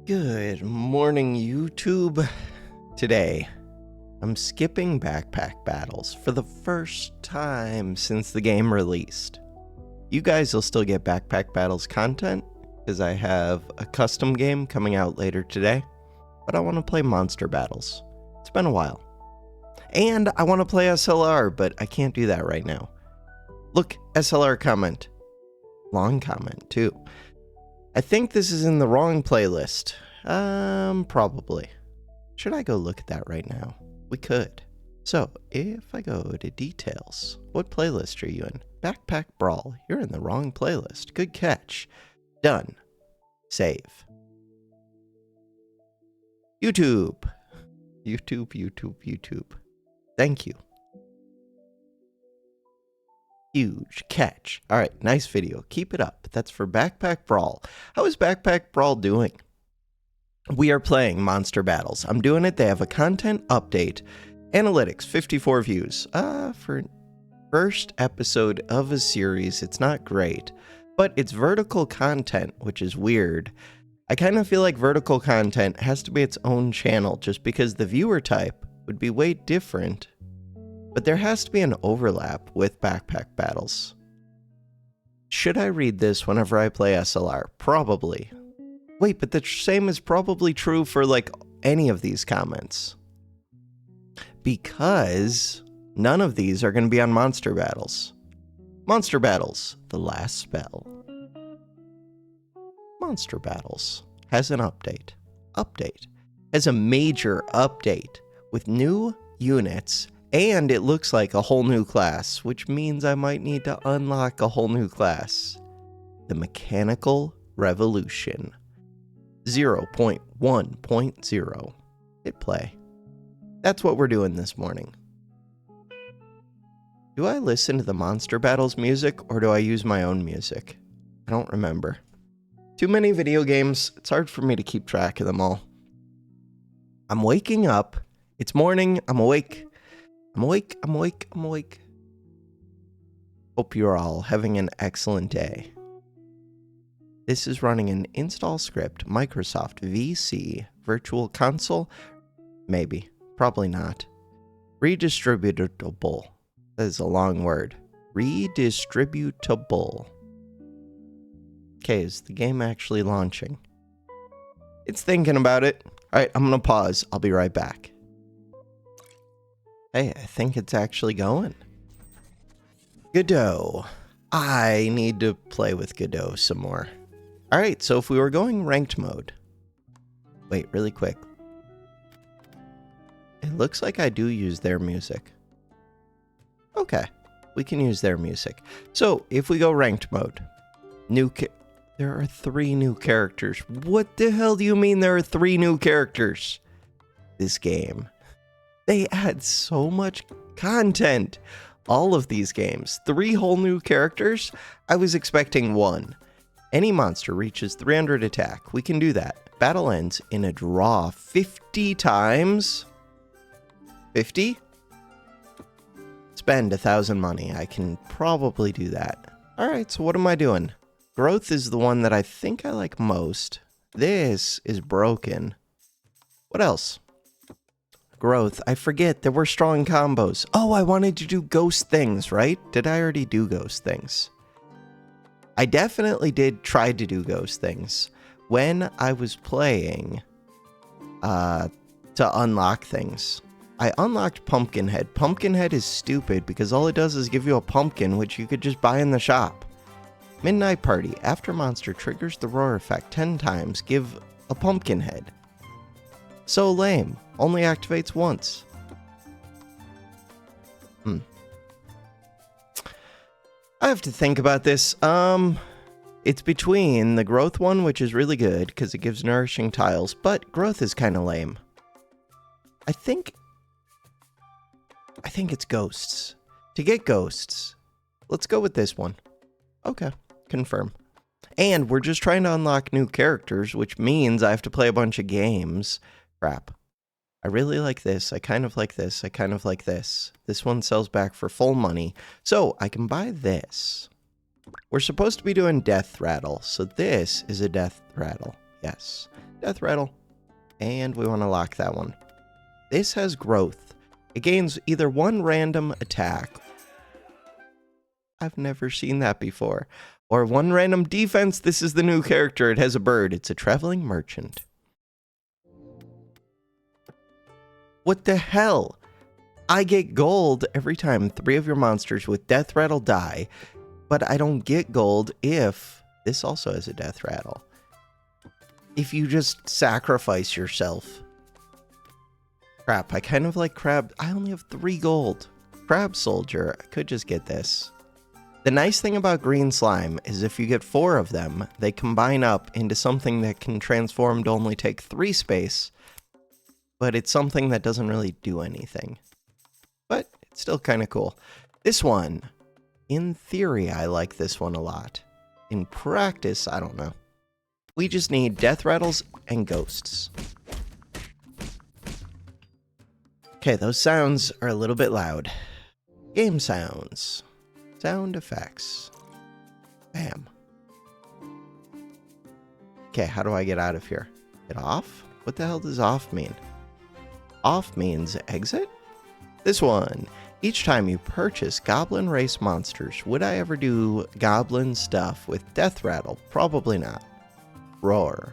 Good morning, YouTube. Today, I'm skipping backpack battles for the first time since the game released. You guys will still get backpack battles content, because I have a custom game coming out later today, but I want to play monster battles. It's been a while. And I want to play SLR, but I can't do that right now. Look, SLR comment. Long comment, too. I think this is in the wrong playlist. Probably. Should I go look at that right now? We could. So, if I go to details, what playlist are you in? Backpack Brawl. You're in the wrong playlist. Good catch. Done. Save. YouTube. YouTube. Thank you. Huge catch. All right, nice video. Keep it up. That's for Backpack Brawl. How is Backpack Brawl doing? We are playing monster battles. I'm doing it. They have a content update. Analytics, 54 views. For first episode of a series, it's not great, but it's vertical content, which is weird. I kind of feel like vertical content has to be its own channel just because the viewer type would be way different. But there has to be an overlap with backpack battles. Should I read this whenever I play SLR? Probably. Wait, but the same is probably true for like any of these comments. Because none of these are going to be on monster battles. Monster battles, the last spell. Monster battles has an update. Has a major update with new units. And it looks like a whole new class, which means I might need to unlock a whole new class. The Mechanical Revolution. 0.1.0. Hit play. That's what we're doing this morning. Do I listen to the Monster Battles music, or do I use my own music? I don't remember. Too many video games. It's hard for me to keep track of them all. I'm waking up. It's morning. I'm awake. I'm awake. Hope you're all having an excellent day. This is running an install script, Microsoft VC, Virtual Console. Maybe. Probably not. Redistributable. That is a long word. Redistributable. Okay, is the game actually launching? It's thinking about it. Alright, I'm gonna pause. I'll be right back. Hey, I think it's actually going. Godot. I need to play with Godot some more. Alright, so if we were going ranked mode. Wait, really quick. It looks like I do use their music. Okay, we can use their music. So, if we go ranked mode. There are 3 new characters. What the hell do you mean there are 3 new characters? This game. They add so much content. All of these games. 3 whole new characters? I was expecting 1. Any monster reaches 300 attack. We can do that. Battle ends in a draw 50 times. 50? Spend 1,000 money. I can probably do that. Alright, so what am I doing? Growth is the one that I think I like most. This is broken. What else? Growth. I forget, there were strong combos. Oh, I wanted to do ghost things, right? Did I already do ghost things? I definitely did try to do ghost things when I was playing to unlock things. I unlocked Pumpkinhead. Pumpkinhead is stupid because all it does is give you a pumpkin, which you could just buy in the shop. Midnight Party. After monster triggers the roar effect 10 times, give a Pumpkinhead. So lame. Only activates once. I have to think about this. It's between the growth one, which is really good because it gives nourishing tiles, but growth is kind of lame. I think it's ghosts. To get ghosts, let's go with this one. Okay, confirm. And we're just trying to unlock new characters, which means I have to play a bunch of games. Crap. I really like this. I kind of like this. I kind of like this. This one sells back for full money. So I can buy this. We're supposed to be doing death rattle. So this is a death rattle. Yes. Death Rattle. And we want to lock that one. This has growth. It gains either one random attack. I've never seen that before. Or one random defense. This is the new character. It has a bird. It's a traveling merchant. What the hell? I get gold every time 3 of your monsters with Death Rattle die, but I don't get gold if this also has a Death Rattle. If you just sacrifice yourself. Crap, I kind of like Crab. I only have 3 gold. Crab Soldier, I could just get this. The nice thing about green slime is if you get 4 of them, they combine up into something that can transform to only take 3 space, but it's something that doesn't really do anything. But it's still kind of cool. This one, in theory, I like this one a lot. In practice, I don't know. We just need Death Rattles and Ghosts. Okay, those sounds are a little bit loud. Game sounds. Sound effects. Bam. Okay, how do I get out of here? Get off? What the hell does off mean? Off means exit? This one. Each time you purchase goblin race monsters, would I ever do goblin stuff with Death Rattle? Probably not. Roar.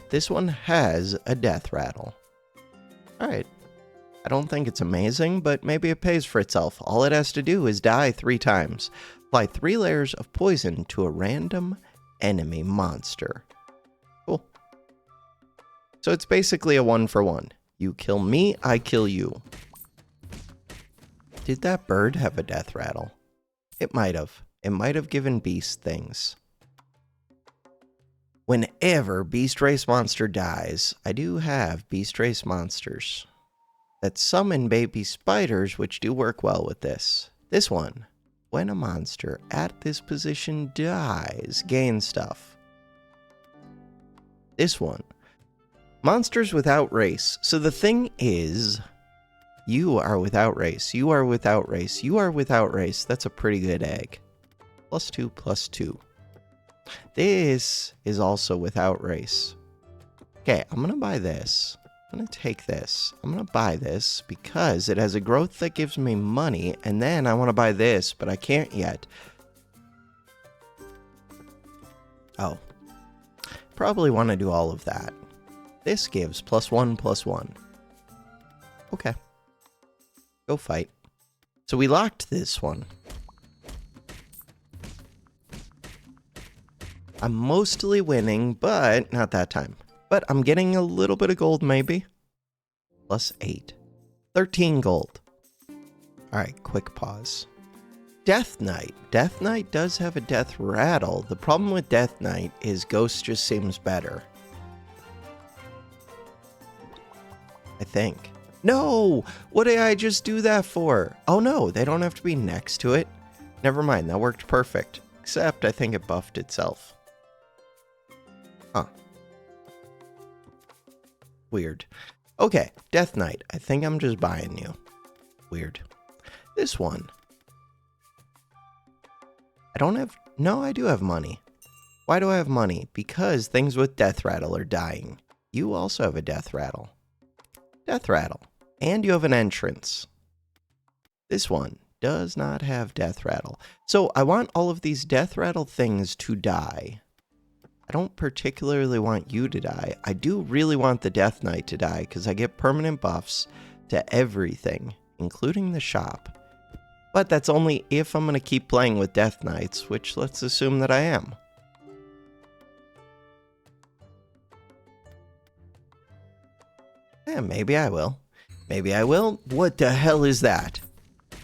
This one has a Death Rattle. Alright. I don't think it's amazing, but maybe it pays for itself. All it has to do is die 3 times. Apply 3 layers of poison to a random enemy monster. Cool. So it's basically a 1-for-1. You kill me, I kill you. Did that bird have a Death Rattle? It might have. It might have given Beast things. Whenever Beast Race Monster dies, I do have Beast Race Monsters that summon baby spiders, which do work well with this. This one, when a monster at this position dies, gain stuff. This one, monsters without race. So the thing is, you are without race, you are without race, you are without race. That's a pretty good egg. +2, +2. This is also without race. Okay, I'm going to buy this. I'm going to take this. I'm going to buy this because it has a growth that gives me money. And then I want to buy this, but I can't yet. Oh. Probably want to do all of that. This gives +1, +1. Okay. Go fight. So we locked this one. I'm mostly winning, but not that time. But I'm getting a little bit of gold, maybe. +8. 13 gold. Alright, quick pause. Death Knight. Death Knight does have a Death Rattle. The problem with Death Knight is Ghost just seems better. I think. No! What did I just do that for? Oh no, they don't have to be next to it. Never mind, that worked perfect. Except I think it buffed itself. Huh. Weird. Okay, Death Knight. I think I'm just buying you. Weird. This one. I don't have... No, I do have money. Why do I have money? Because things with Death Rattle are dying. You also have a Death Rattle. Death Rattle. And you have an entrance. This one does not have Death Rattle. So I want all of these Death Rattle things to die. I don't particularly want you to die. I do really want the Death Knight to die because I get permanent buffs to everything, including the shop. But that's only if I'm going to keep playing with Death Knights, which let's assume that I am. Yeah, maybe I will. Maybe I will. What the hell is that?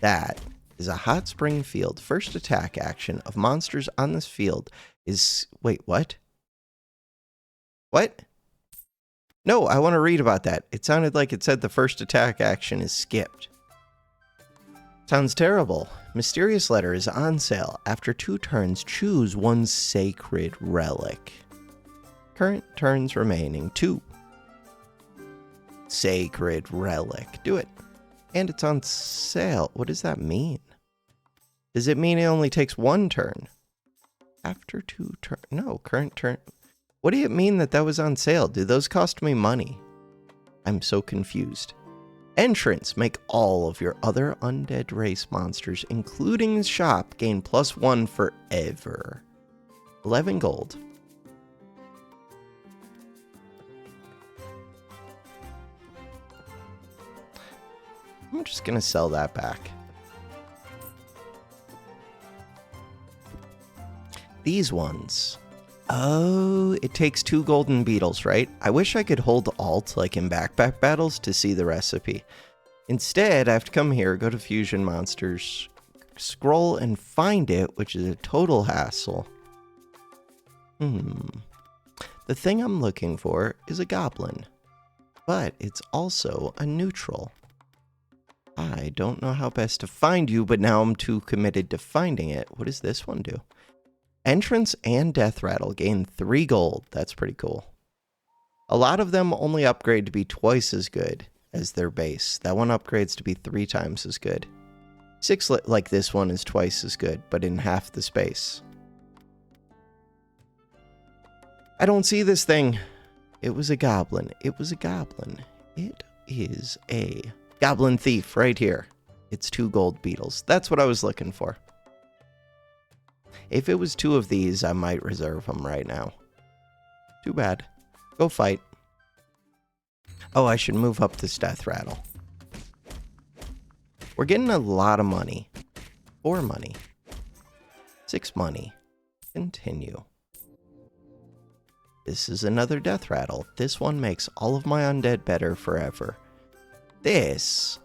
That is a hot spring field. First attack action of monsters on this field is... Wait, what? What? No, I want to read about that. It sounded like it said the first attack action is skipped. Sounds terrible. Mysterious Letter is on sale. After 2 turns, choose 1 sacred relic. Current turns remaining 2. Sacred relic. Do it. And it's on sale. What does that mean? Does it mean it only takes 1 turn? After 2 turn. No, current turn. What do you mean that was on sale? Do those cost me money? I'm so confused. Entrance. Make all of your other undead race monsters, including the shop, gain +1 forever. 11 gold. I'm just gonna sell that back. These ones. Oh, it takes 2 golden beetles, right? I wish I could hold Alt like in backpack battles to see the recipe. Instead, I have to come here, go to Fusion Monsters, scroll and find it, which is a total hassle. The thing I'm looking for is a goblin, but it's also a neutral. I don't know how best to find you, but now I'm too committed to finding it. What does this one do? Entrance and Death Rattle gain 3 gold. That's pretty cool. A lot of them only upgrade to be twice as good as their base. That one upgrades to be 3 times as good. 6 like this one is twice as good, but in half the space. I don't see this thing. It was a goblin. It was a goblin. It is a goblin thief right here. It's 2 gold beetles. That's what I was looking for. If it was 2 of these, I might reserve them right now. Too bad. Go fight. Oh, I should move up this Death Rattle. We're getting a lot of money. 4 money. 6 money. Continue. This is another Death Rattle. This one makes all of my undead better forever. This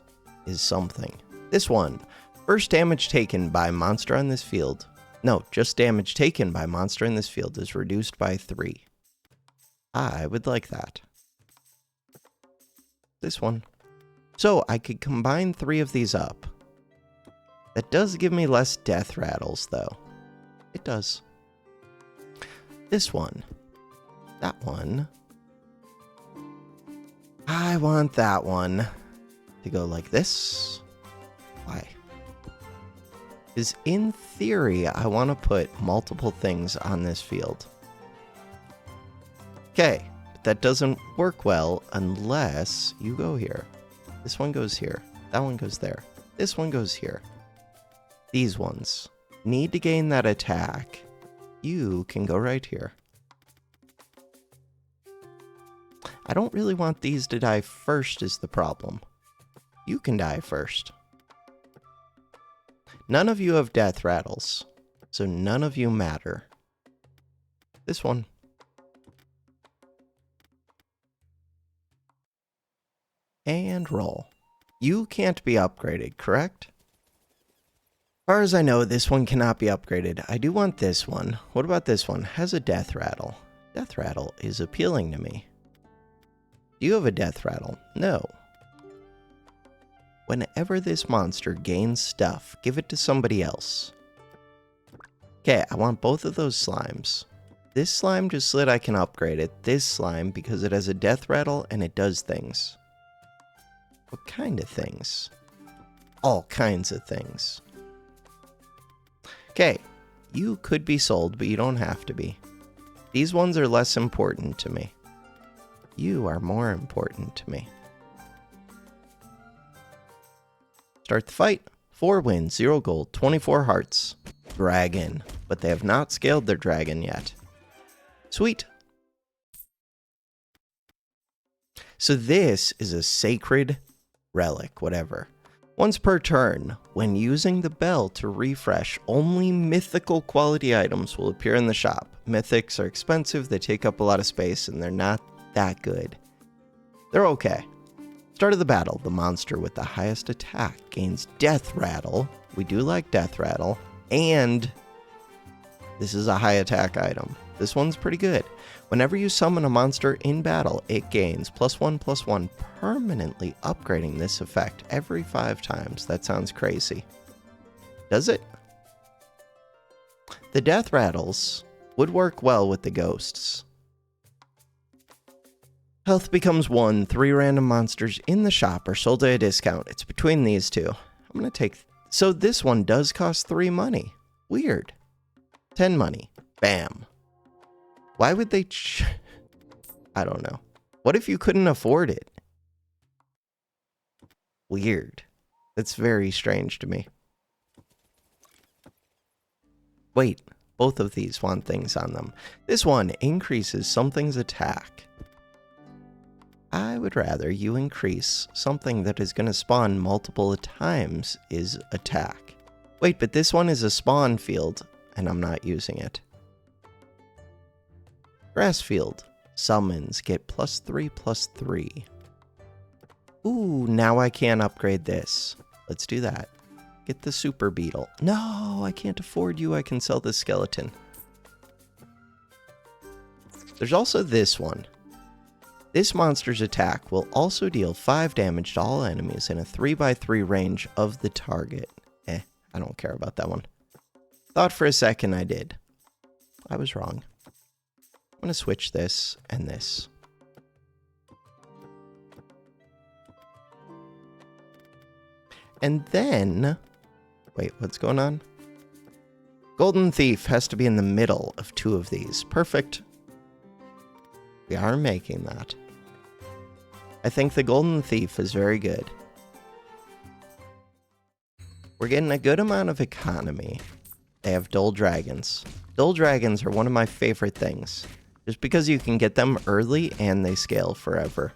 is something. This one. First damage taken by monster on this field. No, just damage taken by monster in this field is reduced by 3. I would like that. This one. So I could combine 3 of these up. That does give me less Death Rattles, though. It does. This one. That one. I want that one to go like this. Why? Because in theory, I want to put multiple things on this field. Okay, but that doesn't work well unless you go here. This one goes here. That one goes there. This one goes here. These ones need to gain that attack. You can go right here. I don't really want these to die first is the problem. You can die first. None of you have Death Rattles, so none of you matter. This one. And roll. You can't be upgraded, correct? As far as I know, this one cannot be upgraded. I do want this one. What about this one? Has a Death Rattle. Death Rattle is appealing to me. Do you have a Death Rattle? No. Whenever this monster gains stuff, give it to somebody else. Okay, I want both of those slimes. This slime just so that I can upgrade it. This slime because it has a Death Rattle and it does things. What kind of things? All kinds of things. Okay, you could be sold, but you don't have to be. These ones are less important to me. You are more important to me. Start the fight. 4 wins, 0 gold, 24 hearts. Dragon. But they have not scaled their dragon yet. Sweet. So this is a sacred relic, whatever. Once per turn, when using the bell to refresh, only mythical quality items will appear in the shop. Mythics are expensive, they take up a lot of space, and they're not that good. They're okay. Start of the battle, the monster with the highest attack gains Death Rattle. We do like Death Rattle. And this is a high attack item. This one's pretty good. Whenever you summon a monster in battle, it gains +1/+1, permanently upgrading this effect every 5 times. That sounds crazy. Does it? The Death Rattles would work well with the ghosts. Health becomes 1. 3 random monsters in the shop are sold at a discount. It's between these two. I'm going to take... So this one does cost 3 money. Weird. 10 money. Bam. Why would they... I don't know. What if you couldn't afford it? Weird. That's very strange to me. Wait, both of these want things on them. This one increases something's attack. I would rather you increase something that is going to spawn multiple times is attack. Wait, but this one is a spawn field, and I'm not using it. Grass field. Summons get +3/+3. Ooh, now I can upgrade this. Let's do that. Get the super beetle. No, I can't afford you. I can sell the skeleton. There's also this one. This monster's attack will also deal 5 damage to all enemies in a 3x3 range of the target. I don't care about that one. Thought for a second I did. I was wrong. I'm going to switch this and this. And then... Wait, what's going on? Golden Thief has to be in the middle of 2 of these. Perfect. We are making that. I think the Golden Thief is very good. We're getting a good amount of economy. They have dull dragons. Dull dragons are one of my favorite things. Just because you can get them early and they scale forever.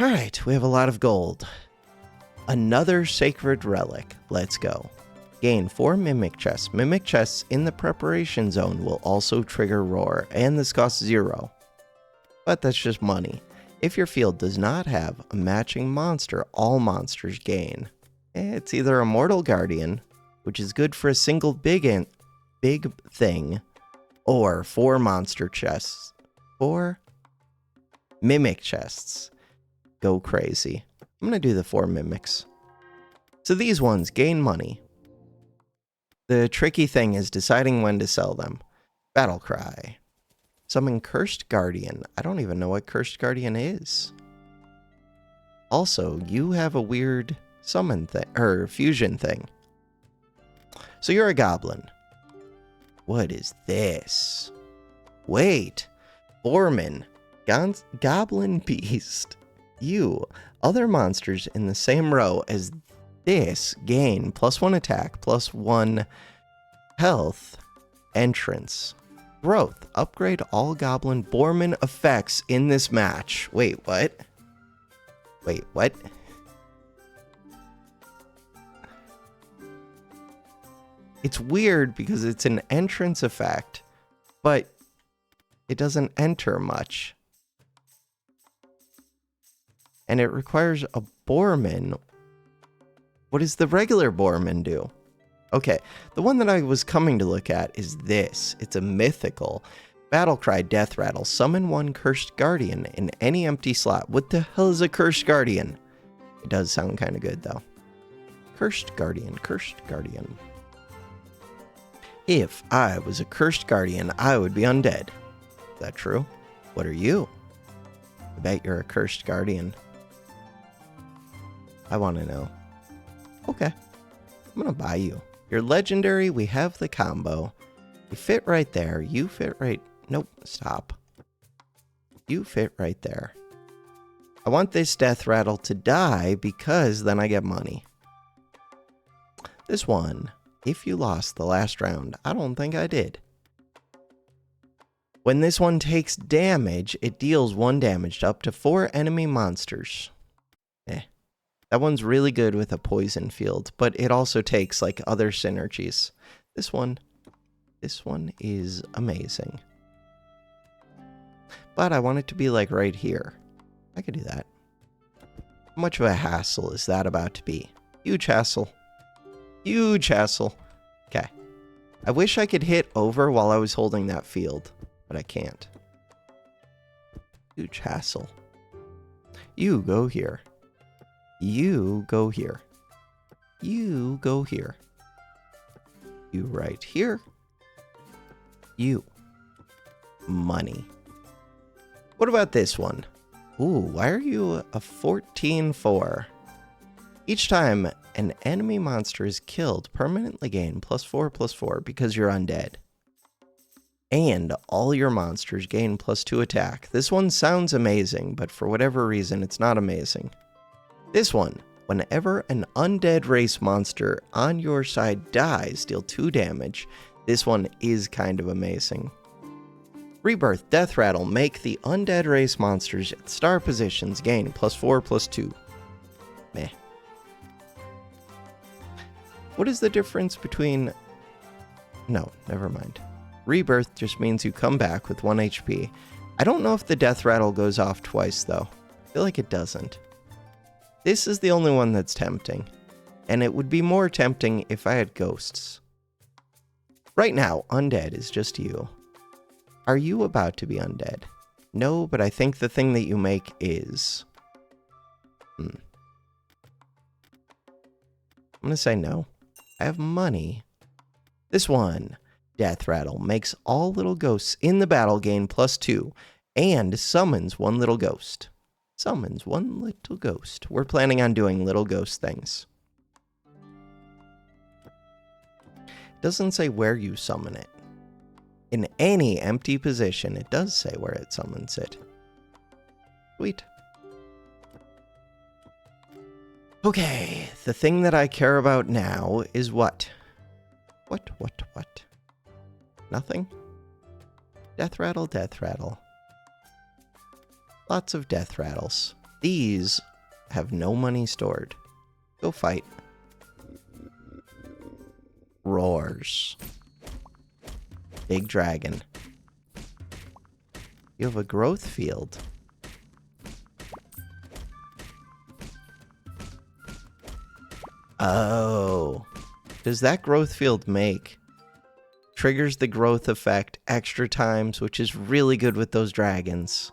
Alright, we have a lot of gold. Another sacred relic. Let's go. Gain 4 mimic chests. Mimic chests in the preparation zone will also trigger roar, and this costs 0. But that's just money. If your field does not have a matching monster, all monsters gain. It's either a mortal guardian, which is good for a single big thing, or 4 monster chests. 4 mimic chests. Go crazy. I'm going to do the 4 mimics. So these ones gain money. The tricky thing is deciding when to sell them. Battle Cry. Summon Cursed Guardian. I don't even know what Cursed Guardian is. Also, you have a weird summon thing, or fusion thing. So you're a goblin. What is this? Wait. Foreman. Goblin Beast. You. Other monsters in the same row as this gain +1 attack, +1 health, entrance. Growth. Upgrade all Goblin Boarman effects in this match. Wait, what? Wait, what? It's weird because it's an entrance effect, but it doesn't enter much. And it requires a Boarman. What does the regular Boarman do? Okay, the one that I was coming to look at is this. It's a mythical. Battlecry Death Rattle. Summon 1 Cursed Guardian in any empty slot. What the hell is a Cursed Guardian? It does sound kind of good, though. Cursed Guardian, Cursed Guardian. If I was a Cursed Guardian, I would be undead. Is that true? What are you? I bet you're a Cursed Guardian. I want to know. Okay. I'm going to buy you. You're legendary. We have the combo. You fit right there. You fit right... Nope. Stop. You fit right there. I want this Death Rattle to die because then I get money. This one. If you lost the last round, I don't think I did. When this one takes damage, it deals 1 damage to up to 4 enemy monsters. That one's really good with a poison field, but it also takes like other synergies. This one is amazing. But I want it to be like right here. I could do that. How much of a hassle is that about to be? Huge hassle. Huge hassle. Okay. I wish I could hit over while I was holding that field, but I can't. Huge hassle. You go here. You go here. You go here. You right here. You. Money. What about this one? Ooh, why are you a 14-4? Each time an enemy monster is killed, permanently gain +4/+4 because you're undead. And all your monsters gain +2 attack. This one sounds amazing, but for whatever reason, it's not amazing. This one, whenever an undead race monster on your side dies, deal 2 damage. This one is kind of amazing. Rebirth, Death Rattle, make the undead race monsters at star positions gain +4/+2. Meh. What is the difference between... No, never mind. Rebirth just means you come back with 1 HP. I don't know if the Death Rattle goes off twice, though. I feel like it doesn't. This is the only one that's tempting. And it would be more tempting if I had ghosts. Right now, undead is just you. Are you about to be undead? No, but I think the thing that you make is... I'm gonna say no. I have money. This one... Death Rattle makes all little ghosts in the battle gain +2 and summons 1 little ghost. Summons 1 little ghost. We're planning on doing little ghost things. Doesn't say where you summon it. In any empty position, it does say where it summons it. Sweet. Okay, the thing that I care about now is what? What? Nothing? Death Rattle, Death Rattle. Lots of Death Rattles. These have no money stored. Go fight. Roars. Big dragon. You have a growth field. Oh. Does that growth field make... Triggers the growth effect extra times, which is really good with those dragons.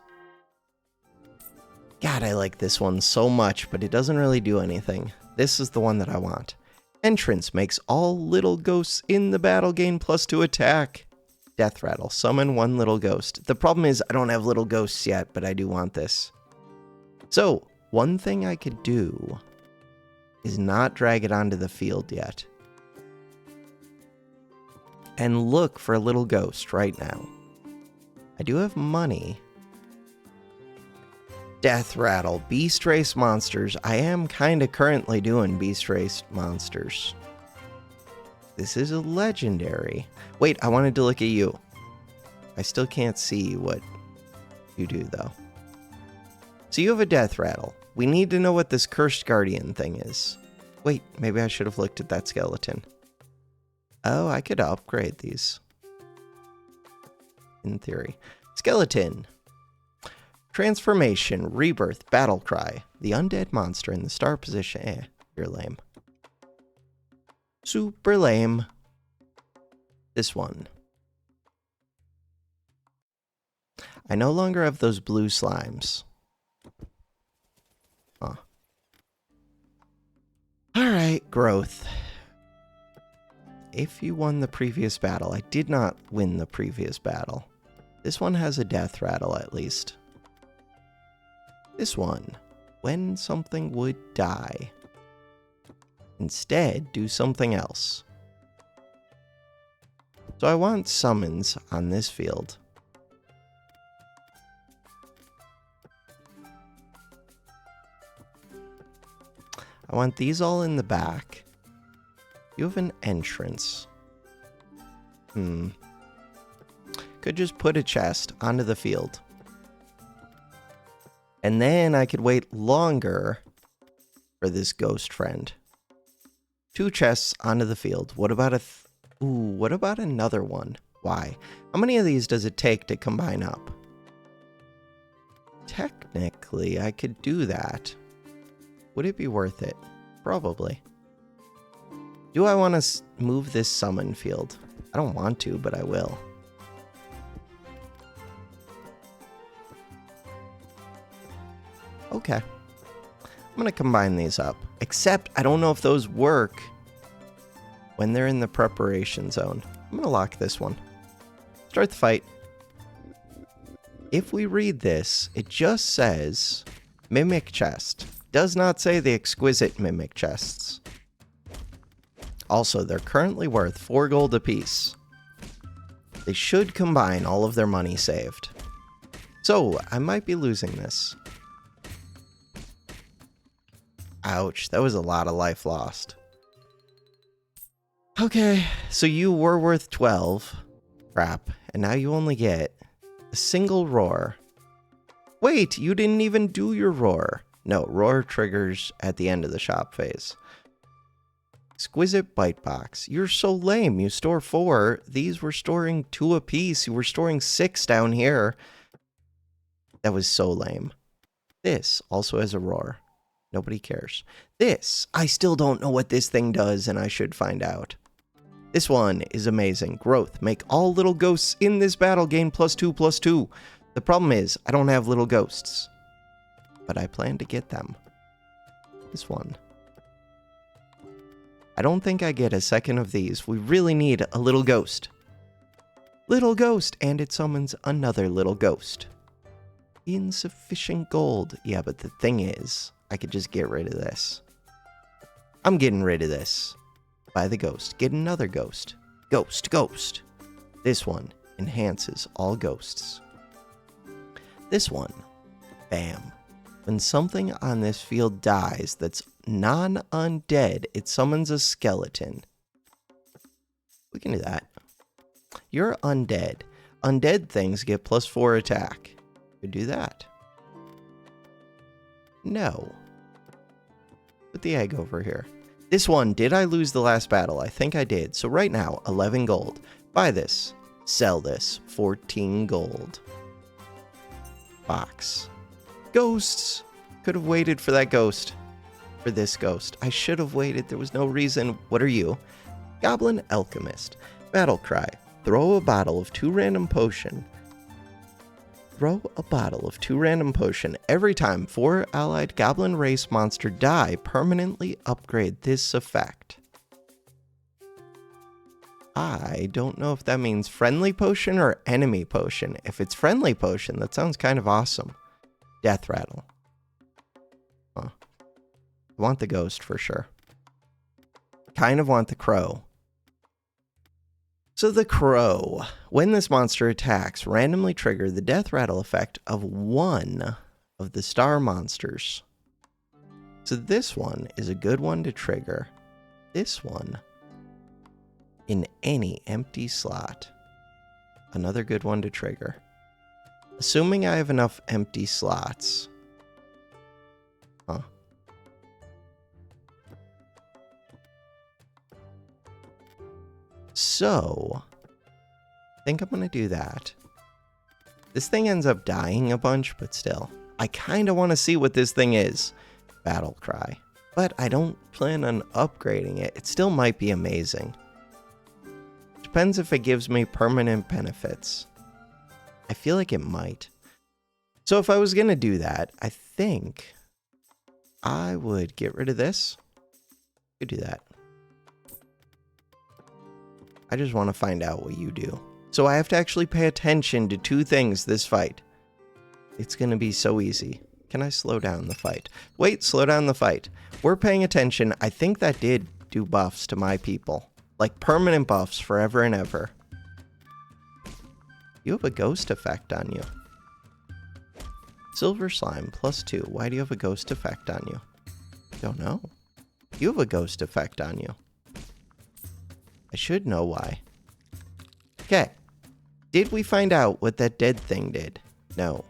God, I like this one so much, but it doesn't really do anything. This is the one that I want. Entrance makes all little ghosts in the battle gain +2 attack. Death Rattle, summon 1 little ghost. The problem is I don't have little ghosts yet, but I do want this. So, one thing I could do is not drag it onto the field yet. And look for a little ghost right now. I do have money. Death Rattle, Beast Race monsters. I am kind of currently doing Beast Race monsters. This is a legendary. Wait, I wanted to look at you. I still can't see what you do, though. So you have a Death Rattle. We need to know what this Cursed Guardian thing is. Wait, maybe I should have looked at that skeleton. Oh, I could upgrade these. In theory. Skeleton. Transformation, Rebirth, Battle Cry. The undead monster in the star position. You're lame. Super lame. This one. I no longer have those blue slimes. Huh. Alright, growth. If you won the previous battle, I did not win the previous battle. This one has a Death Rattle at least. This one, when something would die. Instead, do something else. So I want summons on this field. I want these all in the back. You have an entrance. Could just put a chest onto the field. And then I could wait longer for this ghost friend. 2 chests onto the field. What about what about another one? Why? How many of these does it take to combine up? Technically, I could do that. Would it be worth it? Probably. Do I want to move this summon field? I don't want to, but I will. Okay. I'm going to combine these up. Except, I don't know if those work when they're in the preparation zone. I'm going to lock this one. Start the fight. If we read this, it just says Mimic Chest. Does not say the exquisite Mimic Chests. Also, they're currently worth 4 gold apiece. They should combine all of their money saved. So, I might be losing this. Ouch, that was a lot of life lost. Okay, so you were worth 12. Crap, and now you only get a single roar. Wait, you didn't even do your roar. No, roar triggers at the end of the shop phase. Exquisite Bite Box. You're so lame. You store 4. These were storing 2 apiece. You were storing 6 down here. That was so lame. This also has a roar. Nobody cares. This, I still don't know what this thing does, and I should find out. This one is amazing. Growth. Make all little ghosts in this battle gain +2/+2. The problem is, I don't have little ghosts. But I plan to get them. This one. I don't think I get a second of these. We really need a little ghost. Little ghost, and it summons another little ghost. Insufficient gold. Yeah, but the thing is, I could just get rid of this. I'm getting rid of this. Buy the ghost. Get another ghost. Ghost. This one enhances all ghosts. This one. Bam. When something on this field dies that's non-undead, it summons a skeleton. We can do that. You're undead. Undead things get +4 attack. Could do that. No. Put the egg over here. This one, did I lose the last battle? I think I did. So right now, 11 gold. Buy this. Sell this. 14 gold. Box. Ghosts. Could have waited for that ghost. For this ghost. I should have waited. There was no reason. What are you? Goblin Alchemist. Battle cry. Throw a bottle of 2 random potion. Throw a bottle of 2 random potion. Every time 4 allied goblin race monster die, permanently upgrade this effect. I don't know if that means friendly potion or enemy potion. If it's friendly potion, that sounds kind of awesome. Death rattle. Huh. I want the ghost for sure. Kind of want the crow. So the crow. When this monster attacks, randomly trigger the death rattle effect of 1 of the star monsters. So this one is a good one to trigger. This one in any empty slot. Another good one to trigger. Assuming I have enough empty slots. Huh. So, I think I'm going to do that. This thing ends up dying a bunch, but still. I kind of want to see what this thing is. Battle cry. But I don't plan on upgrading it. It still might be amazing. Depends if it gives me permanent benefits. I feel like it might. So if I was going to do that, I think I would get rid of this. Could do that. I just want to find out what you do. So I have to actually pay attention to 2 things this fight. It's going to be so easy. Can I slow down the fight? Wait, slow down the fight. We're paying attention. I think that did do buffs to my people. Like permanent buffs forever and ever. You have a ghost effect on you. Silver slime +2. Why do you have a ghost effect on you? Don't know. You have a ghost effect on you. I should know why. Okay. Did we find out what that dead thing did? No.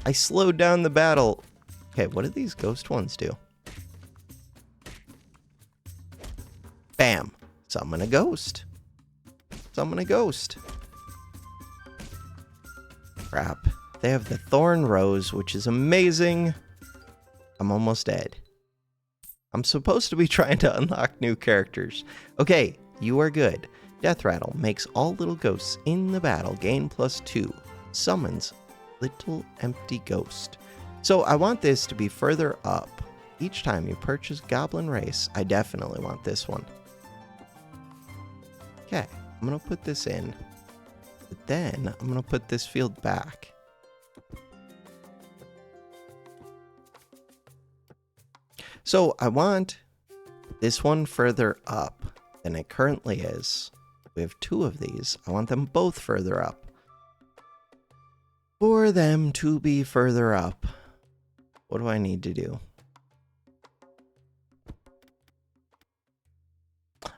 I slowed down the battle. Okay, what do these ghost ones do? Bam. Summon a ghost. Summon a ghost. Crap. They have the Thorn Rose, which is amazing. I'm almost dead. I'm supposed to be trying to unlock new characters. Okay, you are good. Death Rattle makes all little ghosts in the battle gain +2. Summons little empty ghost. So I want this to be further up. Each time you purchase Goblin Race, I definitely want this one. Okay, I'm going to put this in. But then I'm going to put this field back. So I want this one further up than it currently is. We have 2 of these. I want them both further up. For them to be further up, what do I need to do?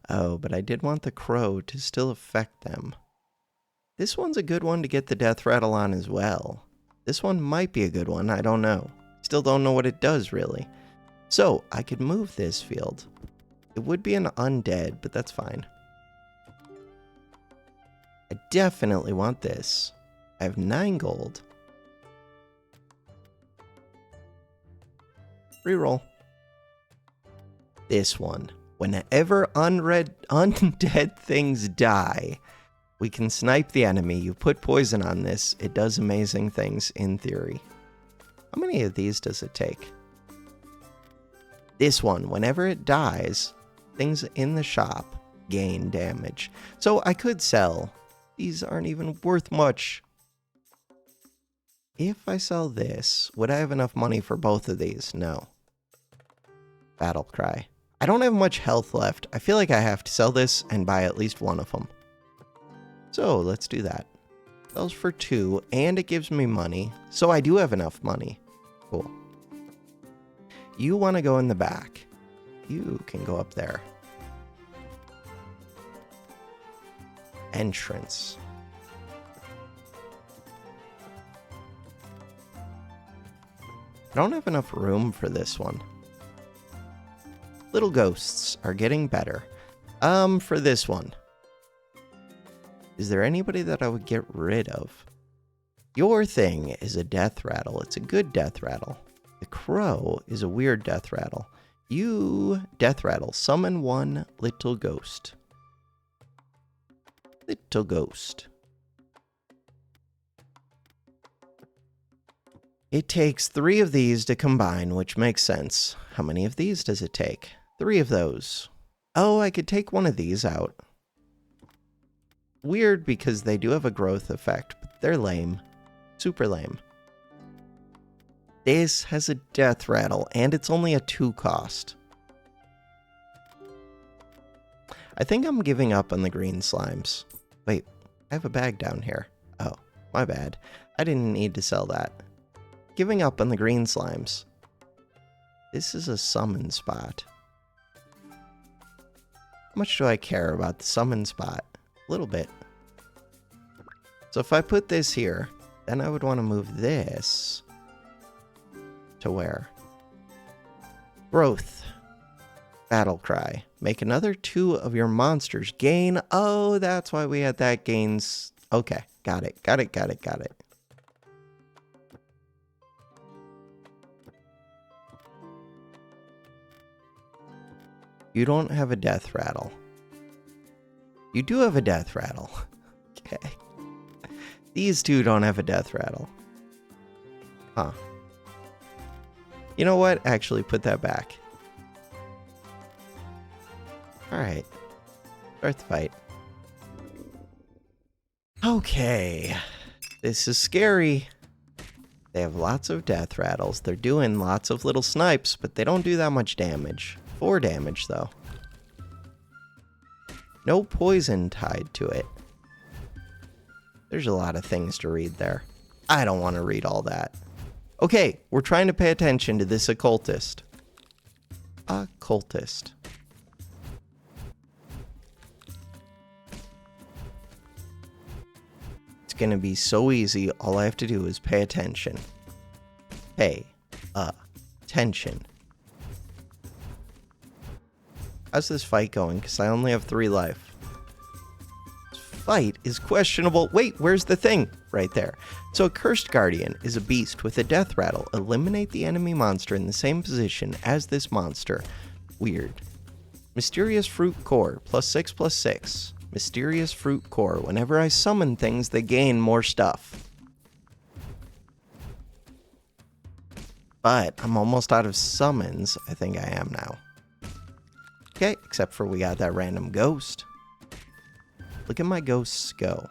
Oh, but I did want the crow to still affect them. This one's a good one to get the death rattle on as well. This one might be a good one, I don't know. Still don't know what it does, really. So, I could move this field. It would be an undead, but that's fine. I definitely want this. I have 9 gold. Reroll. This one. Whenever undead things die, we can snipe the enemy. You put poison on this, it does amazing things in theory. How many of these does it take? This one, whenever it dies, things in the shop gain damage. So I could sell. These aren't even worth much. If I sell this, would I have enough money for both of these? No. Battle cry. I don't have much health left. I feel like I have to sell this and buy at least one of them. So let's do that. Sells for 2, and it gives me money. So I do have enough money. Cool. You want to go in the back. You can go up there. Entrance. I don't have enough room for this one. Little ghosts are getting better. For this one. Is there anybody that I would get rid of? Your thing is a death rattle. It's a good death rattle. The crow is a weird death rattle. You, death rattle, summon 1 little ghost. Little ghost. It takes 3 of these to combine, which makes sense. How many of these does it take? 3 of those. Oh, I could take 1 of these out. Weird because they do have a growth effect, but they're lame. Super lame. This has a death rattle, and it's only a 2 cost. I think I'm giving up on the green slimes. Wait, I have a bag down here. Oh, my bad. I didn't need to sell that. Giving up on the green slimes. This is a summon spot. How much do I care about the summon spot? A little bit. So if I put this here, then I would want to move this to where? Growth. Battle cry. Make another 2 of your monsters gain. Oh, that's why we had that gains. Okay, got it. Got it. You don't have a death rattle. You do have a death rattle. Okay. These 2 don't have a death rattle. Huh. You know what? Actually, put that back. Alright. Start the fight. Okay. This is scary. They have lots of death rattles. They're doing lots of little snipes, but they don't do that much damage. 4 damage, though. No poison tied to it. There's a lot of things to read there. I don't want to read all that. Okay, we're trying to pay attention to this occultist. Occultist. It's gonna be so easy. All I have to do is pay attention. Pay attention. How's this fight going? Because I only have 3 life. This fight is questionable. Wait, where's the thing? Right there. So a cursed guardian is a beast with a death rattle. Eliminate the enemy monster in the same position as this monster. Weird. Mysterious fruit core. +6/+6. Mysterious fruit core. Whenever I summon things, they gain more stuff. But I'm almost out of summons. I think I am now. Okay, except for we got that random ghost. Look at my ghosts go.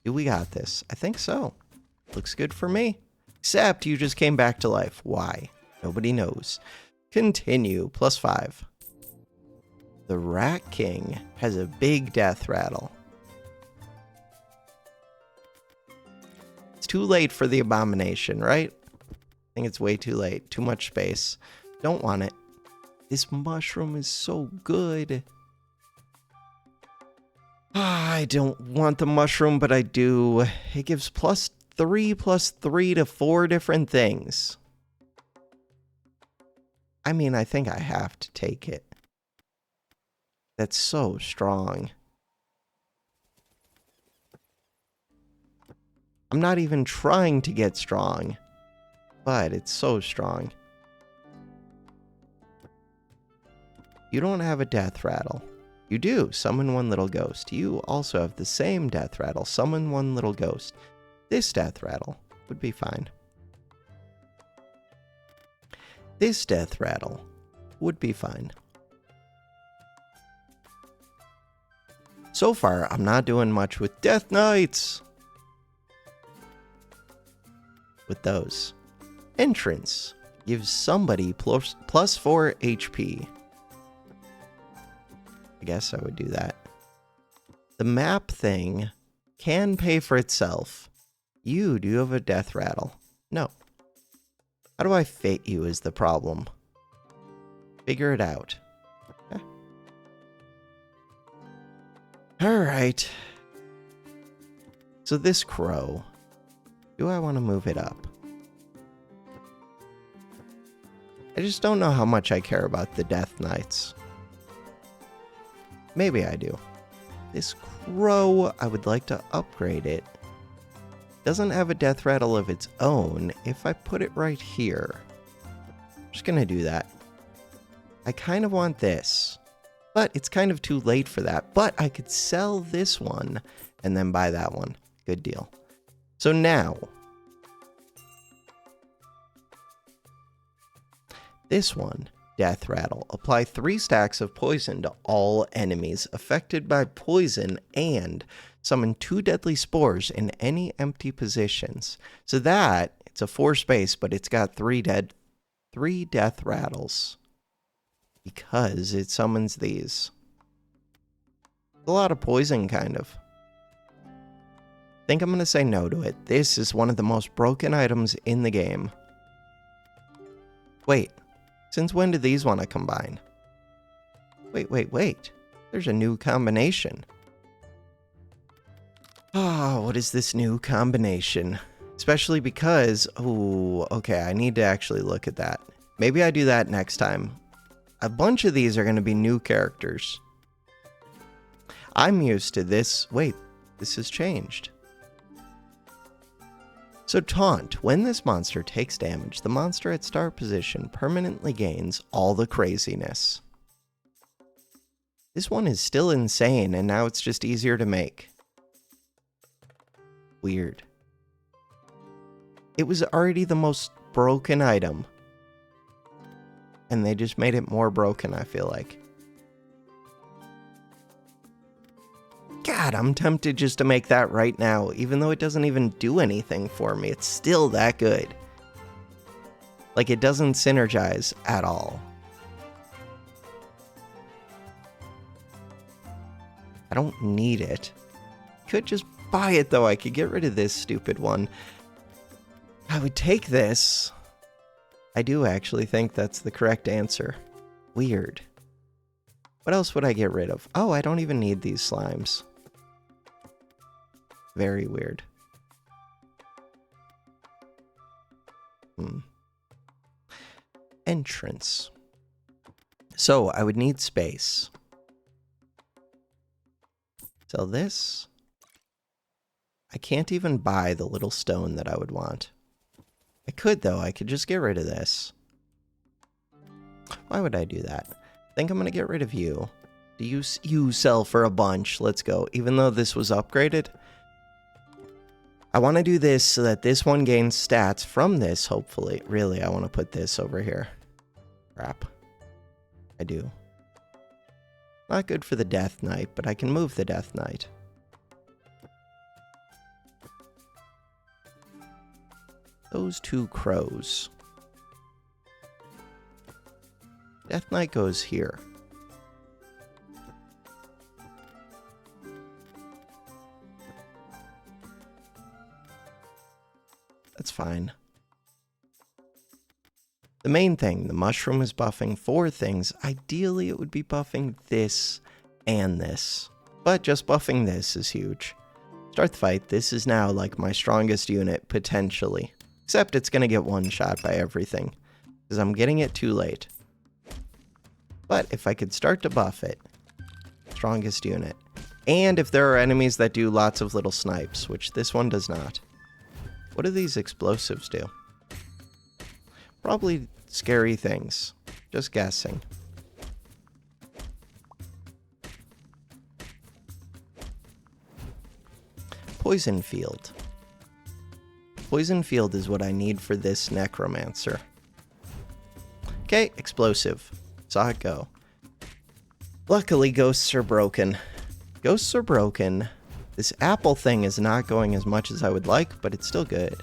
Do we got this? I think so. Looks good for me. Except you just came back to life. Why? Nobody knows. Continue. +5. The Rat King has a big death rattle. It's too late for the Abomination, right? I think it's way too late. Too much space. Don't want it. This mushroom is so good. I don't want the mushroom, but I do. It gives +3/+3 to 4 different things. I mean, I think I have to take it. That's so strong. I'm not even trying to get strong, but it's so strong. You don't have a death rattle. You do. Summon 1 little ghost. You also have the same death rattle. Summon 1 little ghost. This death rattle would be fine. This death rattle would be fine. So far, I'm not doing much with Death Knights. With those. Entrance gives somebody +4 HP. I guess I would do that. The map thing can pay for itself. Do you have a death rattle? No. How do I fate you is the problem. Figure it out. Okay. Alright. So this crow, do I want to move it up? I just don't know how much I care about the Death Knights. Maybe I do. This crow, I would like to upgrade it. Doesn't have a death rattle of its own. If I put it right here, I'm just gonna do that. I kind of want this, but it's kind of too late for that. But I could sell this one and then buy that one. Good deal. So now, this one, death rattle. Apply 3 stacks of poison to all enemies affected by poison and summon 2 deadly spores in any empty positions. So that, it's a 4 space, but it's got 3 death rattles. Because it summons these. A lot of poison, kind of. I think I'm going to say no to it. This is one of the most broken items in the game. Wait. Since when do these want to combine? Wait. There's a new combination. Oh, what is this new combination? Especially because, oh, okay, I need to actually look at that. Maybe I do that next time. A bunch of these are going to be new characters. I'm used to this. Wait, this has changed. So taunt. When this monster takes damage, the monster at start position permanently gains all the craziness. This one is still insane, and now it's just easier to make. Weird. It was already the most broken item. And they just made it more broken, I feel like. God, I'm tempted just to make that right now, even though it doesn't even do anything for me. It's still that good. Like, it doesn't synergize at all. I don't need it. Could just buy it, though. I could get rid of this stupid one. I would take this. I do actually think that's the correct answer. Weird. What else would I get rid of? Oh, I don't even need these slimes. Very weird. Entrance. So, I would need space. Sell this. I can't even buy the little stone that I would want. I could, though. I could just get rid of this. Why would I do that? I think I'm going to get rid of you. Do you sell for a bunch? Let's go. Even though this was upgraded, I want to do this so that this one gains stats from this, hopefully. Really, I want to put this over here. Crap. I do. Not good for the Death Knight, but I can move the Death Knight. Those 2 crows. Death Knight goes here. That's fine. The main thing, the mushroom is buffing 4 things. Ideally, it would be buffing this and this. But just buffing this is huge. Start the fight. This is now like my strongest unit, potentially. Except it's going to get one-shot by everything. Because I'm getting it too late. But if I could start to buff it, strongest unit. And if there are enemies that do lots of little snipes, which this one does not. What do these explosives do? Probably scary things. Just guessing. Poison Field. Poison Field is what I need for this Necromancer. Okay, explosive. Saw it go. Luckily, ghosts are broken. Ghosts are broken. This apple thing is not going as much as I would like, but it's still good.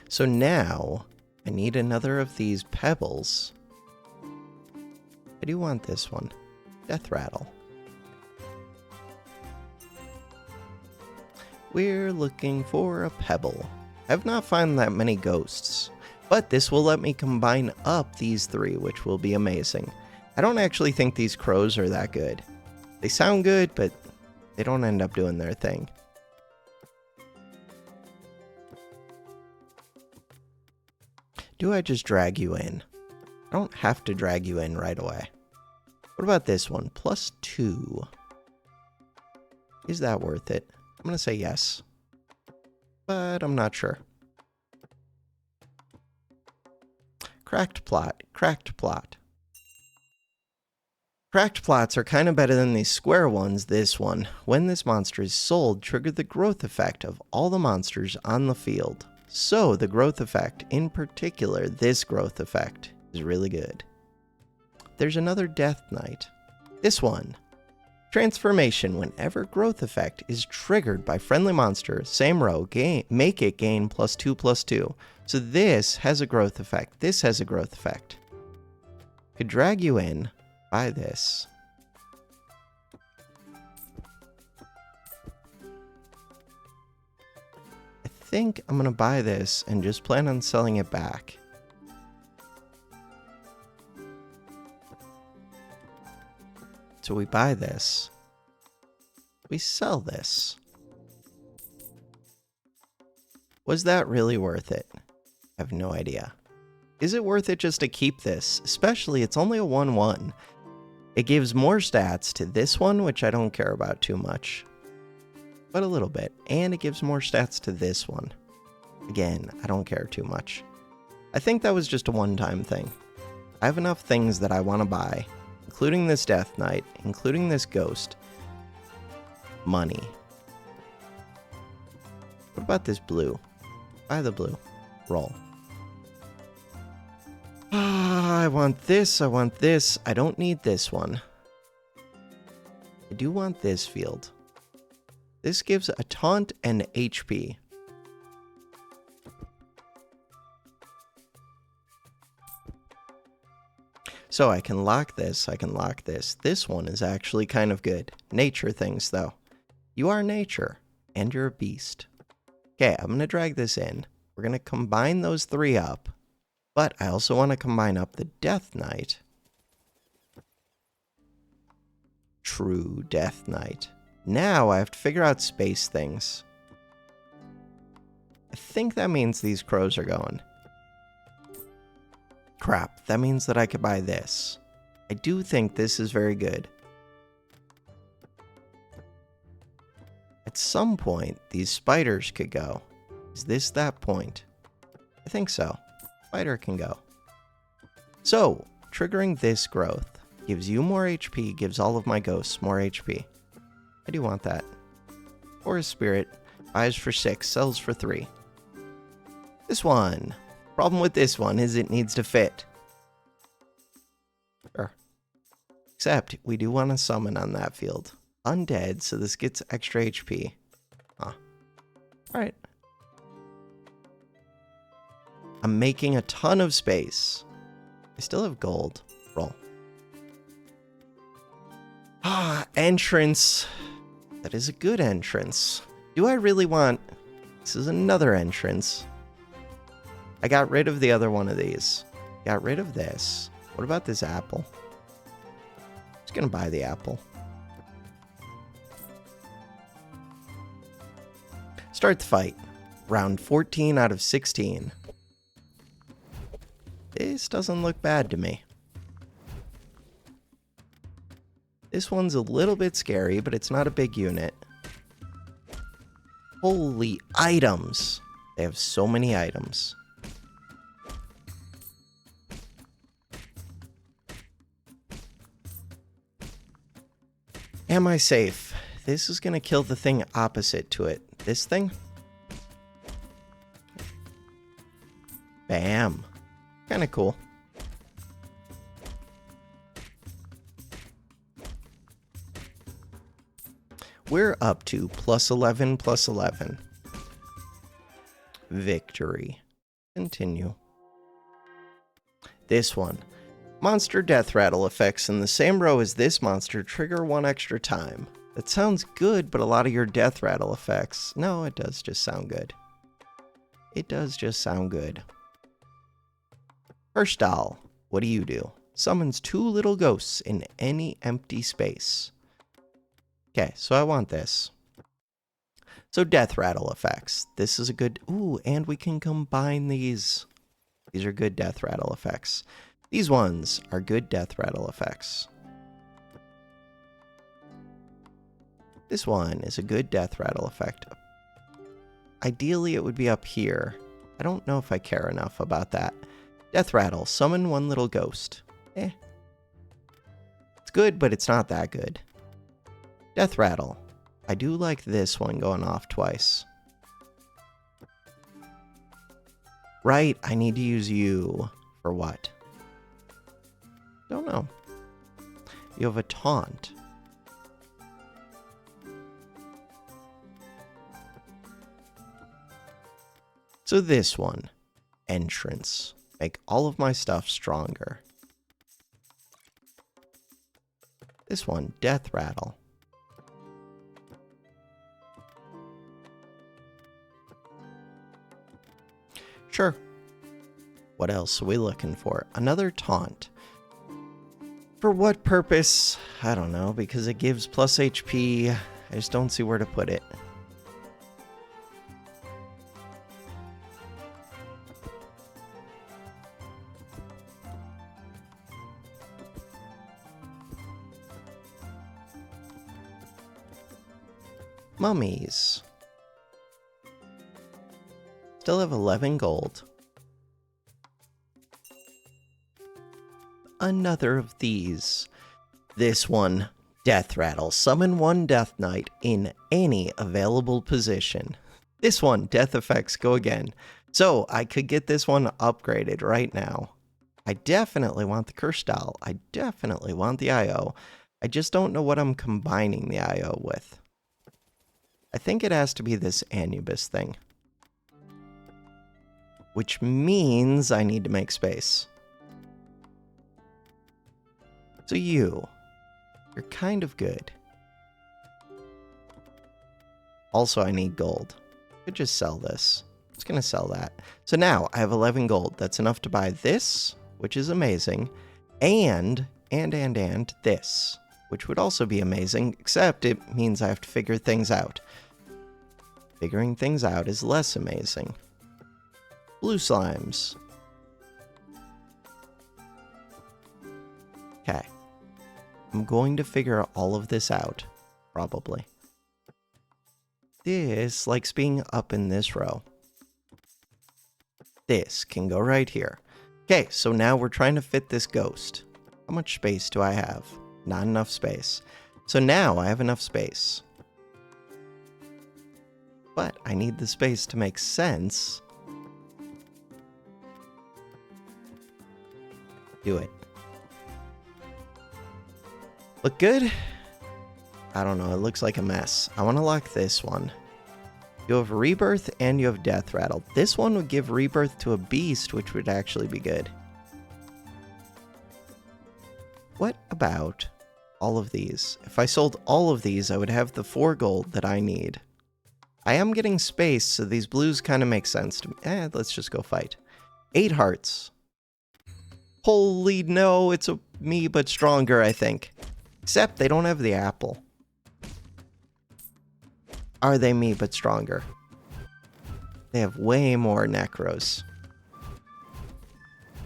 So now, I need another of these pebbles. I do want this one. Death Rattle. We're looking for a pebble. I've not found that many ghosts, but this will let me combine up these 3, which will be amazing. I don't actually think these crows are that good. They sound good, but they don't end up doing their thing. Do I just drag you in? I don't have to drag you in right away. What about this one? +2. Is that worth it? I'm going to say yes. But I'm not sure. Cracked plot. Cracked plot. Cracked plots are kind of better than these square ones. This one. When this monster is sold, trigger the growth effect of all the monsters on the field. So, the growth effect, in particular, this growth effect, is really good. There's another Death Knight. This one. Transformation. Whenever growth effect is triggered by friendly monster, same row, make it gain +2/+2. So this has a growth effect. This has a growth effect. Could drag you in, buy this. I think I'm going to buy this and just plan on selling it back. So we buy this. We sell this. Was that really worth it? I have no idea. Is it worth it just to keep this? Especially, it's only a 1/1. It gives more stats to this one, which I don't care about too much. But a little bit. And it gives more stats to this one. Again, I don't care too much. I think that was just a one-time thing. I have enough things that I want to buy, including this Death Knight, including this Ghost. Money. What about this blue? Buy the blue. Roll. I want this, I want this. I don't need this one. I do want this field. This gives a taunt and HP. So I can lock this, I can lock this. This one is actually kind of good. Nature things, though. You are nature, and you're a beast. Okay, I'm going to drag this in. We're going to combine those 3 up. But I also want to combine up the Death Knight. True Death Knight. Now I have to figure out space things. I think that means these crows are going. Crap, that means that I could buy this. I do think this is very good. At some point, these spiders could go. Is this that point? I think so. Spider can go. So, triggering this growth gives you more HP, gives all of my ghosts more HP. I do want that. Forest Spirit buys for 6, sells for 3. This one. Problem with this one is it needs to fit. Sure. Except, we do want to summon on that field. Undead, so this gets extra HP. Huh. Alright. I'm making a ton of space. I still have gold. Roll. Ah, entrance. That is a good entrance. Do I really want... This is another entrance. I got rid of the other one of these. Got rid of this. What about this apple? Just gonna buy the apple. Start the fight. Round 14 out of 16. This doesn't look bad to me. This one's a little bit scary, but it's not a big unit. Holy items. They have so many items. Am I safe? This is going to kill the thing opposite to it. This thing? Bam. Kind of cool. We're up to +11, +11. Victory. Continue. This one. Monster death rattle effects in the same row as this monster trigger 1 extra time. That sounds good, but a lot of your death rattle effects... No, it does just sound good. It does just sound good. First doll. What do? Summons 2 little ghosts in any empty space. Okay, so I want this. So death rattle effects. This is a good... Ooh, and we can combine these. These are good death rattle effects. These ones are good death rattle effects. This one is a good death rattle effect. Ideally, it would be up here. I don't know if I care enough about that. Death rattle. Summon 1 little ghost. It's good, but it's not that good. Death rattle. I do like this one going off twice. Right, I need to use you. For what? Don't know. You have a taunt. So this one. Entrance. Make all of my stuff stronger. This one. Death rattle. Sure. What else are we looking for? Another taunt. For what purpose? I don't know, because it gives plus HP. I just don't see where to put it. Mummies. Still have 11 gold. Another of these. This one, Death Rattle. Summon 1 Death Knight in any available position. This one, Death Effects, go again. So, I could get this one upgraded right now. I definitely want the Curse Doll. I definitely want the IO. I just don't know what I'm combining the IO with. I think it has to be this Anubis thing. Which means I need to make space. So you're kind of good. Also, I need gold. I could just sell this. I'm just going to sell that. So now I have 11 gold. That's enough to buy this, which is amazing, and this, which would also be amazing, except it means I have to figure things out. Figuring things out is less amazing. Blue slimes. Okay. I'm going to figure all of this out, probably. This likes being up in this row. This can go right here. Okay, so now we're trying to fit this ghost. How much space do I have? Not enough space. So now I have enough space. But I need the space to make sense. Do it. Look good? I don't know, it looks like a mess. I want to lock this one. You have rebirth and you have death rattle. This one would give rebirth to a beast, which would actually be good. What about all of these? If I sold all of these, I would have the 4 gold that I need. I am getting space, so these blues kind of make sense to me. Let's just go fight. 8 hearts. Holy no, it's a me but stronger, I think. Except they don't have the apple. Are they me but stronger? They have way more necros.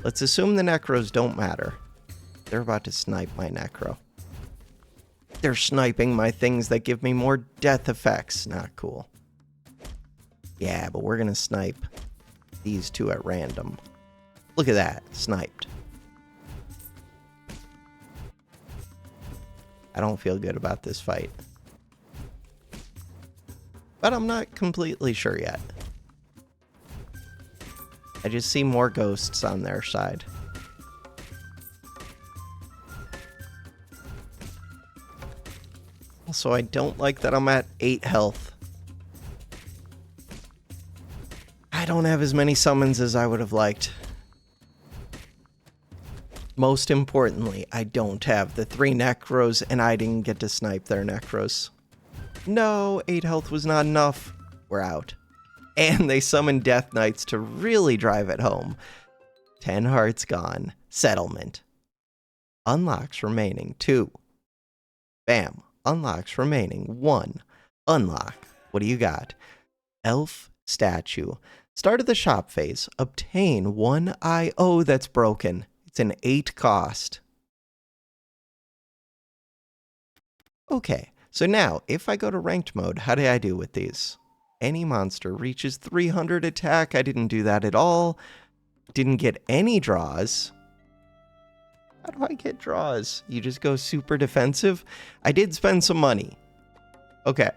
Let's assume the necros don't matter. They're about to snipe my necro. They're sniping my things that give me more death effects. Not cool. Yeah, but we're gonna snipe these 2 at random. Look at that. Sniped. I don't feel good about this fight. But I'm not completely sure yet. I just see more ghosts on their side. Also, I don't like that I'm at 8 health. I don't have as many summons as I would have liked. Most importantly, I don't have the 3 necros, and I didn't get to snipe their necros. No, 8 health was not enough. We're out. And they summoned Death Knights to really drive it home. 10 hearts gone. Settlement. Unlocks remaining 2. Bam. Unlocks remaining 1. Unlock. What do you got? Elf statue. Start of the shop phase. Obtain 1 IO that's broken. It's an 8 cost. Okay, so now if I go to ranked mode, how do I do with these? Any monster reaches 300 attack. I didn't do that at all. Didn't get any draws. How do I get draws? You just go super defensive? I did spend some money. Okay.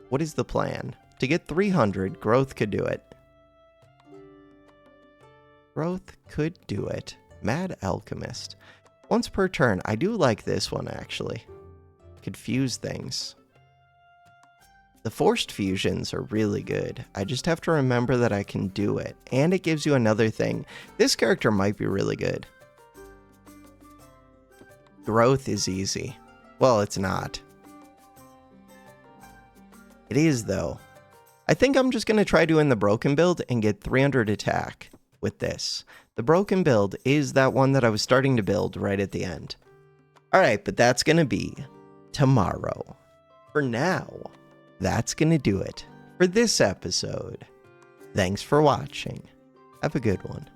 What is the plan? To get 300, Growth could do it. Growth could do it. Mad Alchemist. Once per turn. I do like this one, actually. Could fuse things. The forced fusions are really good. I just have to remember that I can do it. And it gives you another thing. This character might be really good. Growth is easy. Well, it's not. It is, though. I think I'm just going to try doing the broken build and get 300 attack with this. The broken build is that one that I was starting to build right at the end. Alright, but that's going to be tomorrow. For now, that's going to do it for this episode. Thanks for watching. Have a good one.